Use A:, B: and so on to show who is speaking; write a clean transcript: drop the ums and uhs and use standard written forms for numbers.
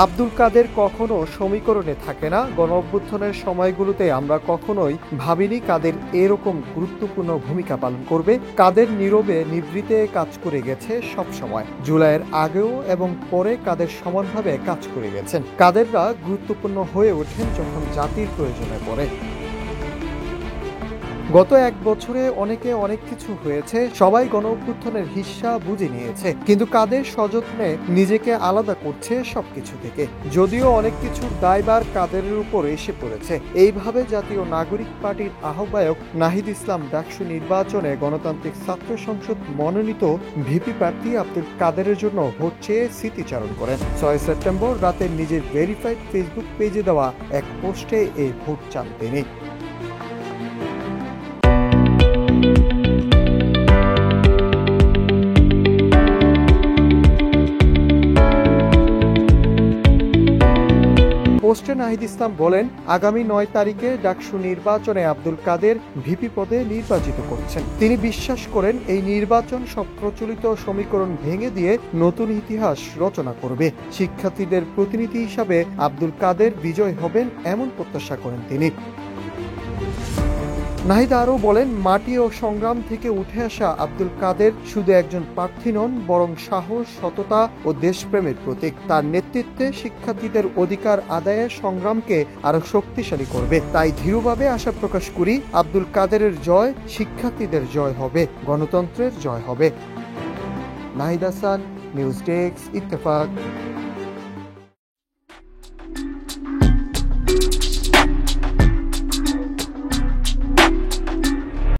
A: আব্দুল কাদের কখনো সমীকরণে থাকে না। গণঅভ্যুত্থানের সময়গুলোতে আমরা কখনোই ভাবিনি কাদের এরকম গুরুত্বপূর্ণ ভূমিকা পালন করবে। কাদের নীরবে নিভৃতে কাজ করে গেছে সব সময়। জুলাইয়ের আগেও এবং পরে কাদের সমানভাবে কাজ করে গেছেন। কাদেররা গুরুত্বপূর্ণ হয়ে ওঠেন যখন জাতির প্রয়োজনে পড়ে। গত এক বছরে অনেকে অনেক কিছু হয়েছে, সবাই গণঅভ্যুত্থানের হিস্সা বুঝে নিয়েছে, কিন্তু কাদের সযত্নে নিজেকে আলাদা করছে সবকিছু থেকে। যদিও অনেক কিছুর দায়ভার কাদেরের উপর এসে পড়েছে। এইভাবে জাতীয় নাগরিক পার্টির আহ্বায়ক নাহিদ ইসলাম ডাকসু নির্বাচনে গণতান্ত্রিক ছাত্র সংসদ মনোনীত ভিপি প্রার্থী আব্দুল কাদেরের জন্য ভোট চেয়ে স্মৃতিচারণ করেন। 6 সেপ্টেম্বর রাতে নিজের ভেরিফাইড ফেসবুক পেজে দেওয়া এক পোস্টে এই ভোট চান তিনি। পোস্টে নাহিদ ইসলাম বলেন, আগামী 9 তারিখে ডাকসু নির্বাচনে আব্দুল কাদের ভিপি পদে নির্বাচিত করছেন। তিনি বিশ্বাস করেন এই নির্বাচন সব প্রচলিত সমীকরণ ভেঙে দিয়ে নতুন ইতিহাস রচনা করবে। শিক্ষার্থীদের প্রতিনিধি হিসাবে আব্দুল কাদের বিজয় হবেন এমন প্রত্যাশা করেন তিনি। নাহিদ আরও বলেন, মাটি ও সংগ্রাম থেকে উঠে আসা আব্দুল কাদের শুধু একজন প্রার্থী নন, বরং সাহস, সততা ও দেশপ্রেমের প্রতীক। তার নেতৃত্বে শিক্ষার্থীদের অধিকার আদায়ের সংগ্রামকে আরো শক্তিশালী করবে। তাই দৃঢ়ভাবে আশা প্রকাশ করি, আব্দুল কাদেরের জয় শিক্ষার্থীদের জয় হবে, গণতন্ত্রের জয় হবে। Nahid Hasan, news desk, Ittefaq.